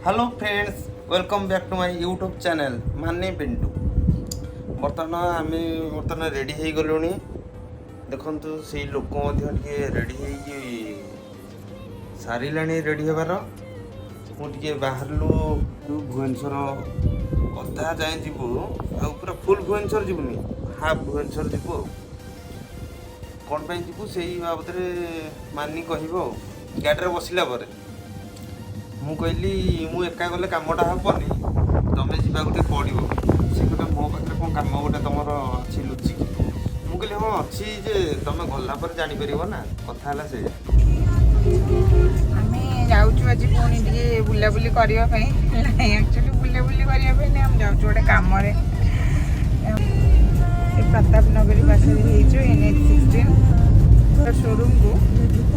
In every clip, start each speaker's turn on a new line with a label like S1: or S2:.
S1: Hello friends, welcome back to my YouTube channel माने पिंटू। बर्तमान ready हो गलुणी। देखु से लोक रेडी सारे रेडी हबार मुझे बाहरलु भुवनेश्वर अधा जाए जीवु आ पूरा फुल भुवनेश्वर जीवनी हाफ भुवनेश्वर जीवु कौन पे जीवु से बाबद मानी कह गाड़ी बसला ମୁଁ କହିଲି ମୁଁ ଏକା ଗଲେ କାମଟା ହେବନି, ତମେ ଯିବାକୁ ଟିକେ ପଡ଼ିବ। ସେ କହିଲେ ମୋ ପାଖରେ କ'ଣ କାମ ଗୋଟେ ତମର ଅଛି ଲୁଚିକି। ମୁଁ କହିଲି ହଁ ଅଛି ଯେ ତମେ ଗଲା ପରେ ଜାଣିପାରିବ ନା। କଥା ହେଲା ସେ
S2: ଆମେ ଯାଉଛୁ ଆଜି ପୁଣି ଟିକେ ବୁଲାବୁଲି କରିବା ପାଇଁ। ନାଇଁ ଆକ୍ଚୁଆଲି ବୁଲାବୁଲି କରିବା ପାଇଁ ନାଇଁ, ଆମେ ଯାଉଛୁ ଗୋଟେ କାମରେ। ସେ ପ୍ରତାପ ନଗରୀ ପାଖରେ ହେଇଛୁ NH16 ଶୋରୁମ୍କୁ,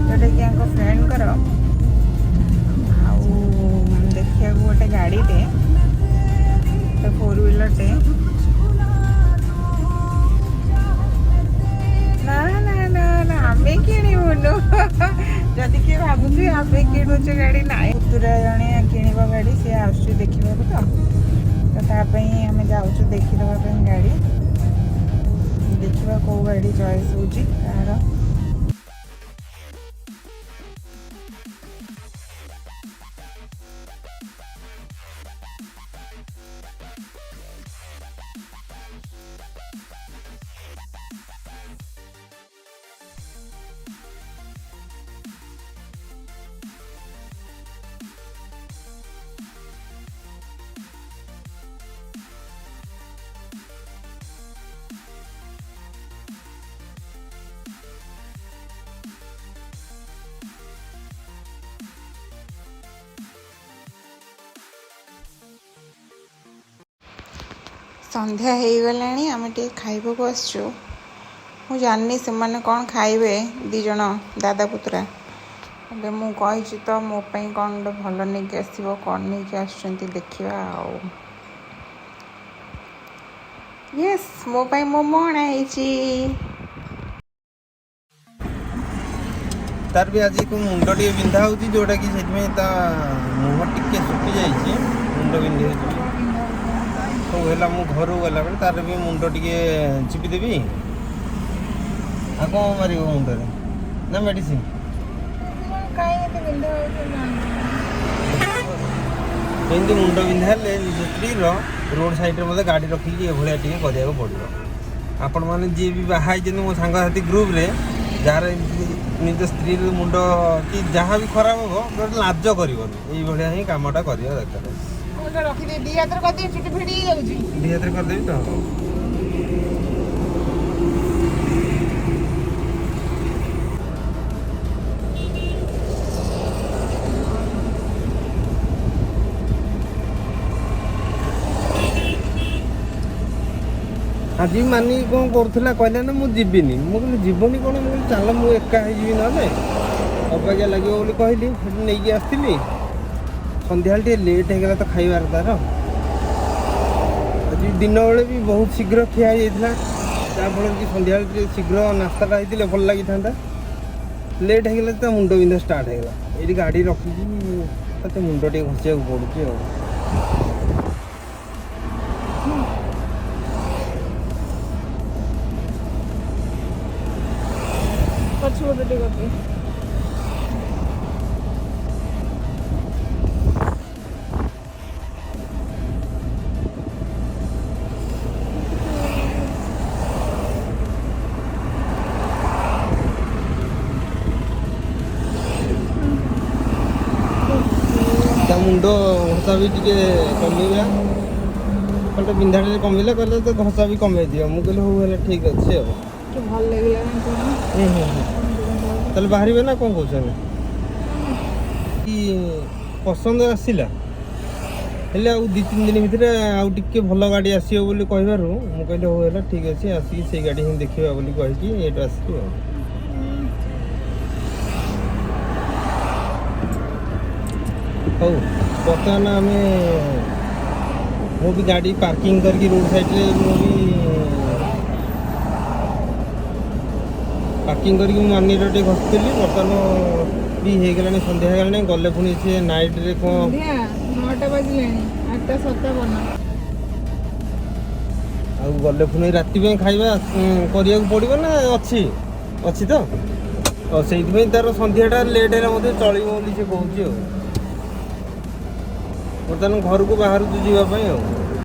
S2: ଯେଉଁଟାକି ଆଙ୍କ ଫ୍ରେଣ୍ଡଙ୍କର। ଦେଖିବାକୁ ଗୋଟେ ଗାଡ଼ିଟେ, ଫୋର୍ ହ୍ୱିଲରଟେ। ନା ନା ନା ନା ଆମେ କିଣିବୁନୁ। ଯଦି କିଏ ଭାବୁଛୁ ଆମେ କିଣୁଛୁ ଗାଡ଼ି, ନାହିଁ। ପୁତୁରା ଜଣେ କିଣିବ ଗାଡ଼ି, ସିଏ ଆସୁଛି ଦେଖିବାକୁ ତ ତା ପାଇଁ ଆମେ ଯାଉଛୁ ଦେଖିଦେବା ପାଇଁ ଗାଡ଼ି। ଦେଖିବା କେଉଁ ଗାଡ଼ି ଚଏସ୍ ହେଉଛି କାହାର। ସନ୍ଧ୍ୟା ହେଇଗଲାଣି, ଆମେ ଟିକେ ଖାଇବାକୁ ଆସିଛୁ। ମୁଁ ଜାଣିନି ସେମାନେ କ'ଣ ଖାଇବେ, ଦୁଇ ଜଣ ଦାଦା ପୁତୁରା। ହେଲେ ମୁଁ କହିଛି ତ ମୋ ପାଇଁ କ'ଣ ଗୋଟେ ଭଲ ନେଇକି ଆସିବ। କ'ଣ ନେଇକି ଆସୁଛନ୍ତି ଦେଖିବା ଆଉ। ୟେସ୍, ମୋ ପାଇଁ ମୋମୋ ଅଣା ହେଇଛି।
S1: ତାର ବି ଆଜି ମୁଣ୍ଡ ଟିକେ ବିନ୍ଧା ହେଉଛି, ଯେଉଁଟାକି ସେଥିପାଇଁ ତା ମୁହଁ ଟିକେ ଶୁଖି ଯାଇଛି, ମୁଣ୍ଡ ବିନ୍ଧି ହେଉଛି। ସବୁ ହେଲା, ମୁଁ ଘରକୁ ଗଲାବେଳେ ତାର ବି ମୁଣ୍ଡ ଟିକେ ଚିପିଦେବି। ଆଉ କ'ଣ ମାରିବ ମୁଣ୍ଡରେ ନା ମେଡ଼ିସିନ? ଏମିତି ମୁଣ୍ଡ ବିନ୍ଧା ହେଲେ ନିଜ ସ୍ତ୍ରୀର ରୋଡ଼ ସାଇଡ଼୍ରେ ମୋତେ ଗାଡ଼ି ରଖିକି ଏଭଳିଆ ଟିକେ କରିବାକୁ ପଡ଼ିବ। ଆପଣମାନେ ଯିଏ ବି ବାହା ହେଇଛନ୍ତି ମୋ ସାଙ୍ଗସାଥି ଗ୍ରୁପ୍ରେ, ଯାହାର ଏମିତି ନିଜ ସ୍ତ୍ରୀର ମୁଣ୍ଡ କି ଯାହା ବି ଖରାପ ହେବ ଗୋଟେ ଲାଜ କରିବନି, ଏଇଭଳିଆ ହିଁ କାମଟା କରିବା ଦରକାର।
S2: ଦି ହାତରେ କରିଦେବି, ଚୁଟି ଭିଡ଼ି ହେଇଯାଉଛି।
S1: ଦି ହାତରେ କରିଦେବି ତ। ଆଜି ମାନି କ'ଣ କରୁଥିଲା କହିଲା ନା ମୁଁ ଯିବିନି। ମୁଁ କହିଲି ଯିବନି କ'ଣ? ମୁଁ କହିଲି ଚାଲ ମୁଁ ଏକା ହେଇଯିବି, ନହେଲେ ଅବାଗିଆ ଲାଗିବ ବୋଲି କହିଲି। ସେଠି ନେଇକି ଆସିଥିଲି। ସନ୍ଧ୍ୟାବେଳେ ଟିକେ ଲେଟ୍ ହେଇଗଲା ତ ଖାଇବାର ତାର। ଆଜି ଦିନବେଳେ ବି ବହୁତ ଶୀଘ୍ର ଖିଆ ହେଇଯାଇଥିଲା, ଯାହାଫଳରେ କି ସନ୍ଧ୍ୟାବେଳେ ଟିକେ ଶୀଘ୍ର ନାସ୍ତାଟା ହେଇଥିଲେ ଭଲ ଲାଗିଥାନ୍ତା। ଲେଟ୍ ହେଇଗଲା, ତା ମୁଣ୍ଡ ବିନ୍ଧା ଷ୍ଟାର୍ଟ ହେଇଗଲା। ଏଇଠି ଗାଡ଼ି ରଖିକି ତା ମୁଣ୍ଡ ଟିକେ ଘଷିବାକୁ ପଡ଼ୁଛି ଆଉ।
S2: ପଛପଟେ ଟିକେ କରିଦେବି।
S1: ତା ମୁଣ୍ଡ ଘଷା ବି ଟିକେ କମିଲା, ଗୋଟେ ବିନ୍ଧା ଟିକେ କମିଲା। କହିଲେ ତ ଘଷା ବି କମେଇ ଦିଅ। ମୁଁ କହିଲି ହଉ ହେଲା, ଠିକ୍ ଅଛି ଆଉ।
S2: ଭଲ ଲାଗିଲା।
S1: ତାହେଲେ ବାହାରିବେ ନା କ'ଣ କହୁଛନ୍ତି? କି ପସନ୍ଦ ଆସିଲା, ହେଲେ ଆଉ 2-3 ଦିନ ଭିତରେ ଆଉ ଟିକେ ଭଲ ଗାଡ଼ି ଆସିବ ବୋଲି କହିବାରୁ ମୁଁ କହିଲି ହଉ ହେଲା, ଠିକ୍ ଅଛି, ଆସିକି ସେଇ ଗାଡ଼ି ହିଁ ଦେଖିବା ବୋଲି କହିକି ଏଇଠୁ ଆସିଲି ଆଉ। ହଉ, ବର୍ତ୍ତମାନ ମୁଁ ବି ଗାଡ଼ି ପାର୍କିଂ କରିକି ରୋଡ଼ ସାଇଡ଼୍ରେ ପାର୍କିଂ କରିକି ମୁଁ ମାନିର ଟିକେ ଘଷୁଥିଲି। ବର୍ତ୍ତମାନ ବି ହେଇଗଲାଣି, ସନ୍ଧ୍ୟା ହେଇଗଲାଣି। ଗଲେ ପୁଣି ସେ ନାଇଟ୍ରେ କ'ଣ
S2: ବାଜିଲେଣି 8:57।
S1: ଆଉ ଗଲେ ପୁଣି ରାତି ପାଇଁ ଖାଇବା କରିବାକୁ ପଡ଼ିବ ନା ଅଛି ତ ସେଇଥିପାଇଁ ତାର ସନ୍ଧ୍ୟାଟା ଲେଟ୍ ହେଲା ମଧ୍ୟ ଚଳିବ ବୋଲି ସେ କହୁଛି ଆଉ ବର୍ତ୍ତମାନ ଘରକୁ ବାହାରୁଛୁ ଯିବା ପାଇଁ ଆଉ